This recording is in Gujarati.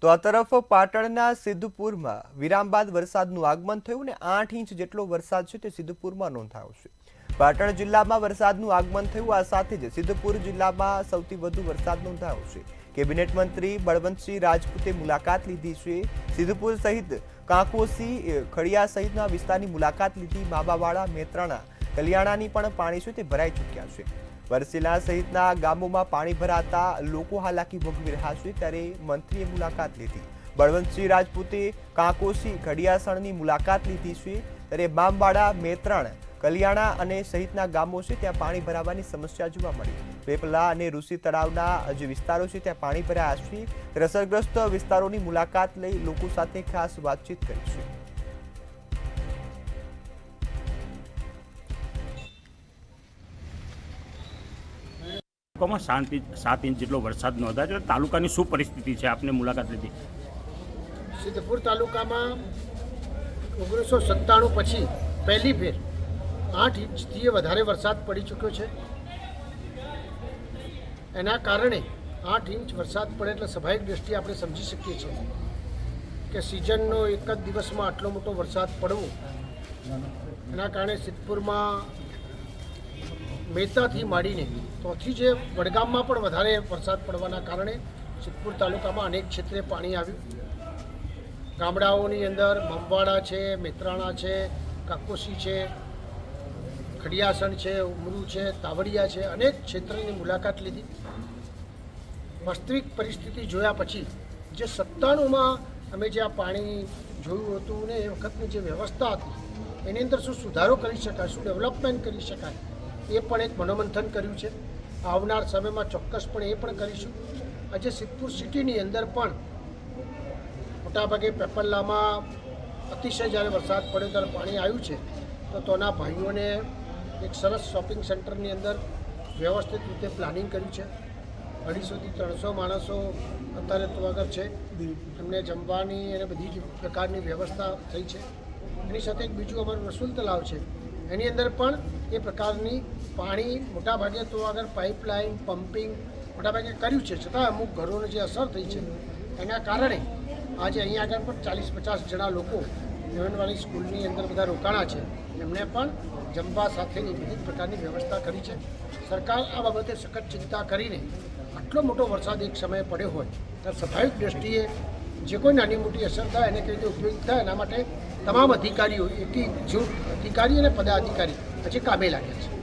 તો આ તરફ પાટણના સિદ્ધપુરમાં વિરામ બાદ વરસાદનું આગમન થયું ને 8 ઇંચ જેટલો વરસાદ છે તે સિદ્ધપુરમાં નોંધાયો છે। પાટણ જિલ્લામાં વરસાદનું આગમન થયું, આ સાથે જ સિદ્ધપુર જિલ્લામાં સૌથી વધુ વરસાદ નોંધાયો છે। કેબિનેટ મંત્રી બળવંતસિંહ રાજપૂતે મુલાકાત લીધી છે। સિદ્ધપુર સહિત કાંકોસી, ખડિયા સહિતના વિસ્તારની મુલાકાત લીધી। બાબાવાડા, મેત્રાણા, કલિયાણાની પણ પાણી છે તે ભરાઈ ચૂક્યા છે। વરસીલા સહિતના ગામોમાં પાણી ભરાતા લોકો હાલાકી ભોગવી રહ્યા છે, ત્યારે મંત્રીએ મુલાકાત લીધી। બળવંતસિંહ રાજપૂતે કાંકોસી, ખડિયાસણની મુલાકાત લીધી છે, ત્યારે બામવાડા, મેત્રાણ, કલિયાણા અને સહિતના ગામો છે ત્યાં પાણી ભરાવાની સમસ્યા જોવા મળી। પેપલા અને ઋષિ તળાવના જે વિસ્તારો છે ત્યાં પાણી ભરાયા છે, ત્યારે અસરગ્રસ્ત વિસ્તારોની મુલાકાત લઈ લોકો સાથે ખાસ વાતચીત કરી છે। તાલુકામાં 7 ઇંચ જેટલો વરસાદ નોંધાયો છે। તાલુકાની શું પરિસ્થિતિ છે, આપને મુલાકાત લીધી? સિદ્ધપુર તાલુકામાં 1997 પછી પહેલી ફેર 8 ઇંચથી વધારે વરસાદ પડી ચૂક્યો છે। એના કારણે 8 ઇંચ વરસાદ પડે એટલે સ્વાભાવિક દ્રષ્ટિએ આપણે સમજી શકીએ છીએ કે સિઝનનો એક જ દિવસમાં આટલો મોટો વરસાદ પડવો, એના કારણે સિદ્ધપુરમાં મેતાથી માંડીને તોથી જે વડગામમાં પણ વધારે વરસાદ પડવાના કારણે સિદ્ધપુર તાલુકામાં અનેક ક્ષેત્રે પાણી આવ્યું। ગામડાઓની અંદર બામવાડા છે, મેત્રાણા છે, કાકોસી છે, ખડિયાસણ છે, ઉમરું છે, તાવડિયા છે, અનેક ક્ષેત્રની મુલાકાત લીધી। વાસ્તવિક પરિસ્થિતિ જોયા પછી જે 97માં અમે જે આ પાણી જોયું હતું ને એ વખતની જે વ્યવસ્થા હતી એની અંદર શું સુધારો કરી શકાય, શું ડેવલપમેન્ટ કરી શકાય, એ પણ એક મનોમંથન કર્યું છે। આવનાર સમયમાં ચોક્કસપણે એ પણ કરીશું। આજે સિદ્ધપુર સિટીની અંદર પણ મોટાભાગે પેપલ્લામાં અતિશય જ્યારે વરસાદ પડ્યો ત્યારે પાણી આવ્યું છે, તો તોના ભાઈઓને એક સરસ શોપિંગ સેન્ટરની અંદર વ્યવસ્થિત રીતે પ્લાનિંગ કર્યું છે। 250થી 300 માણસો અત્યારે તો આગળ છે, એમને જમવાની અને બધી જ પ્રકારની વ્યવસ્થા થઈ છે। એની સાથે એક બીજું અમારું રસુલ તલાવ છે, એની અંદર પણ એ પ્રકારની પાણી મોટાભાગે તો આગળ પાઇપલાઇન, પમ્પિંગ મોટાભાગે કર્યું છે, છતાં અમુક ઘરોને જે અસર થઈ છે એના કારણે આજે અહીંયા આગળ પણ 40-50 જણા લોકો અંગણવાડી સ્કૂલની અંદર બધા રોકાણા છે, એમને પણ જમવા સાથેની વિવિધ પ્રકારની વ્યવસ્થા કરી છે। સરકાર આ બાબતે સખત ચિંતા કરીને આટલો મોટો વરસાદ એક સમયે પડ્યો હોય ત્યારે સ્વાભાવિક દ્રષ્ટિએ જે કોઈ નાની મોટી અસર થાય એને કઈ રીતે ઉપયોગી થાય એના માટે તમામ અધિકારીઓ, એકી જૂથ અધિકારી અને પદાધિકારી હજી કામે લાગ્યા છે।